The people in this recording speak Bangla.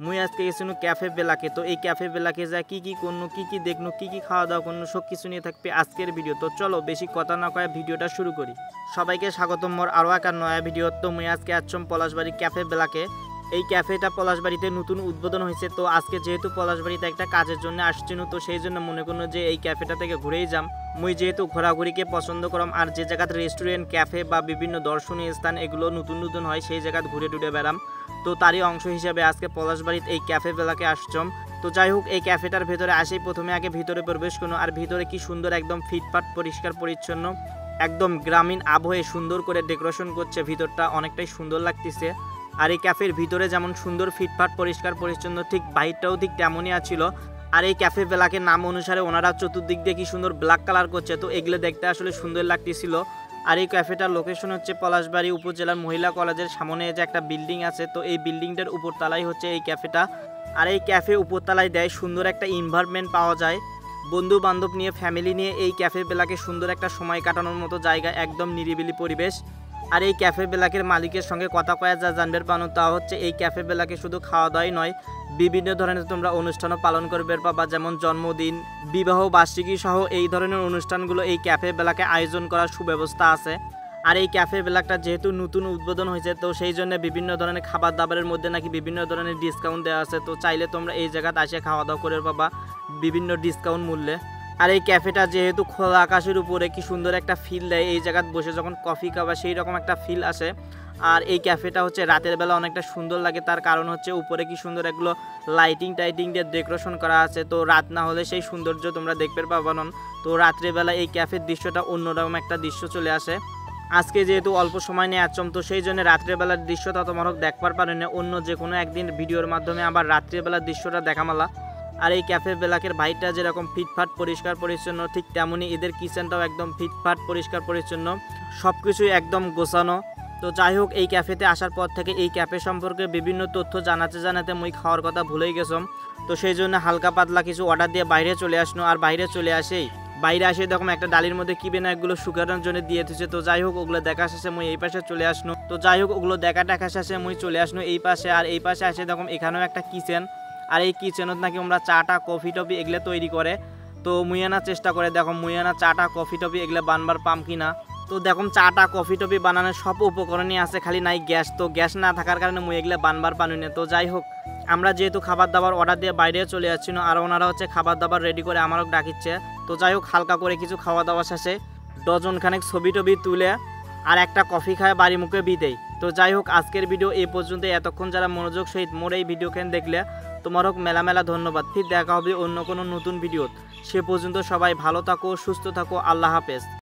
মুই আজকে গেছিনু ক্যাফে বেলাকে। তো এই ক্যাফে বেলাকে যা কি কি করনু, কি কি দেখনু, কি কি খাওয়া দাওয়া করনু, সব কিছু নিয়ে থাকবে আজকের ভিডিও। তো চলো বেশি কথা না কয়ে ভিডিওটা শুরু করি। সবাইকে স্বাগতম মোর আরও একটা নয়া ভিডিও। তো মুই আজকে আসছম পলাশবাড়ি ক্যাফে বেলাকে। এই ক্যাফেটা পলাশবাড়িতে নতুন উদ্বোধন হয়েছে। তো আজকে যেহেতু পলাশবাড়িতে একটা কাজের জন্য আসছিনু, তো সেই জন্য মনে করলো যে এই ক্যাফেটা থেকে ঘুরেই যাম। মুই যেহেতু ঘোরাঘুরিকে পছন্দ করম, আর যে জায়গাতে রেস্টুরেন্ট, ক্যাফে বা বিভিন্ন দর্শনীয় স্থান এগুলো নতুন নতুন হয়, সেই জায়গায় ঘুরে টুরে বেড়াম। তো তারই অংশ হিসেবে আজকে পলাশবাড়িতে এই ক্যাফে বেলাকে আসছম। তো যাই হোক, এই ক্যাফেটার ভেতরে আসেই প্রথমে আগে ভিতরে প্রবেশ করুন। আর ভিতরে কি সুন্দর, একদম ফিটফাট পরিষ্কার পরিচ্ছন্ন, একদম গ্রামীণ আবহে সুন্দর করে ডেকোরেশন করছে। ভিতরটা অনেকটাই সুন্দর লাগতেছে। আর এই ক্যাফের ভিতরে যেমন সুন্দর ফিটফাট পরিষ্কার পরিচ্ছন্ন, ঠিক বাহিরটাও ঠিক তেমনই আছিল। আর এই ক্যাফে বেলাকের নাম অনুসারে ওনারা চতুর্দিক দিয়ে কি সুন্দর ব্ল্যাক কালার করছে, তো এগুলো দেখতে আসলে সুন্দর লাগতেছিল। আর এই ক্যাফেটার লোকেশন হচ্ছে পলাশবাড়ি উপজেলার মহিলা কলেজের সামনে যে একটা বিল্ডিং আছে, তো এই বিল্ডিংটার উপরতলায় হচ্ছে এই ক্যাফেটা। আর এই ক্যাফে উপরতলায় দেয় সুন্দর একটা এনভায়রনমেন্ট পাওয়া যায়। বন্ধু বান্ধব নিয়ে, ফ্যামিলি নিয়ে এই ক্যাফে বেলাকে সুন্দর একটা সময় কাটানোর মতো জায়গা, একদম নিরিবিলি পরিবেশ। আর এই ক্যাফে বেলাকের মালিকের সঙ্গে কথা কয়া যা জানবে পানো, তা হচ্ছে এই ক্যাফে বেলাকে শুধু খাওয়া দাওয়াই নয়, বিভিন্ন ধরনের তোমরা অনুষ্ঠানও পালন করবে পাবা, যেমন জন্মদিন, বিবাহ বার্ষিকী সহ এই ধরনের অনুষ্ঠানগুলো এই ক্যাফে বেলাকে আয়োজন করার সুব্যবস্থা আছে। আর এই ক্যাফে বেলাকটা যেহেতু নতুন উদ্বোধন হয়েছে, তো সেই জন্য বিভিন্ন ধরনের খাবার দাবারের মধ্যে নাকি বিভিন্ন ধরনের ডিসকাউন্ট দেওয়া আছে। তো চাইলে তোমরা এই জায়গাতে এসে খাওয়া দাওয়া করে পাবা বিভিন্ন ডিসকাউন্ট মূল্যে। আর এই ক্যাফেটা যেহেতু খোলা আকাশের উপরে, কি সুন্দর একটা ফিল দেয় এই জায়গায় বসে যখন কফি খাবা, সেই রকম একটা ফিল আসে। আর এই ক্যাফেটা হচ্ছে রাতের বেলা অনেকটা সুন্দর লাগে, তার কারণ হচ্ছে উপরে কি সুন্দর এগুলো লাইটিং টাইটিং দিয়ে ডেকোরেশন করা আছে। তো রাত না হলে সেই সৌন্দর্য তোমরা দেখতে পাবা না। তো রাত্রেবেলা এই ক্যাফের দৃশ্যটা অন্যরকম একটা দৃশ্য চলে আসে। আজকে যেহেতু অল্প সময় নিয়ে আসছম, তো সেই জন্য রাত্রেবেলার দৃশ্যটা তোমার দেখবার পারে না। অন্য যে কোনো একদিন ভিডিওর মাধ্যমে আবার রাত্রেবেলার দৃশ্যটা দেখামালা। আর এই ক্যাফে বেলাকের বাইরটা যেরকম ফিটফাট পরিষ্কার পরিচ্ছন্ন, ঠিক তেমনই এদের কিচেনটাও একদম ফিটফাট পরিষ্কার পরিচ্ছন্ন, সব কিছুই একদম গোছানো। তো যাই হোক, এই ক্যাফেতে আসার পর থেকে এই ক্যাফে সম্পর্কে বিভিন্ন তথ্য জানাতে মুই খাওয়ার কথা ভুলেই গেছম। তো সেই জন্য হালকা পাতলা কিছু অর্ডার দিয়ে বাইরে চলে আসনো। আর বাইরে চলে আসে দেখো একটা ডালির মধ্যে কি বেনা এগুলো শুকানোর জন্য দিয়ে দিচ্ছে। তো যাই হোক, ওগুলো দেখা শেষে মুই এই পাশে চলে আসনো। তো যাই হোক, ওগুলো দেখা শেষে মুই চলে আসনো এই পাশে। আর এই পাশে আসে দেখো এখানেও একটা কিচেন। আর এই কিচেনত নাকি আমরা চাটা কফি টফি এগুলো তৈরি করে। তো মুই আনার চেষ্টা করে দেখো, মুই আনা চাটা কফি টফি এগুলো বানবার পাম কিনা। তো দেখো চাটা কফি টফি বানানোর সব উপকরণই আছে, খালি নাই গ্যাস। তো গ্যাস না থাকার কারণে মুই এগুলো বানবার পানি না। তো যাই হোক, আমরা যেহেতু খাবার দাবার অর্ডার দিয়ে বাইরে চলে যাচ্ছি না, আর ওনারা হচ্ছে খাবার দাবার রেডি করে আমারও ডাকিচ্ছে। তো যাই হোক, হালকা করে কিছু খাওয়া দাওয়া শেষে ডজনখানেক ছবি টবি তুলে আর একটা কফি খায় বাড়ি মুখে বিদেই। তো যাই হোক, আজকের ভিডিও এই পর্যন্ত। এতক্ষণ যারা মনোযোগ সহিত মোর এই ভিডিওখান দেখলে তোমার হোক মেলা মেলা ধন্যবাদ। ফির দেখা হবে অন্য কোনো নতুন ভিডিও। সে পর্যন্ত সবাই ভালো থাকো, সুস্থ থাকো। আল্লাহ হাফেজ।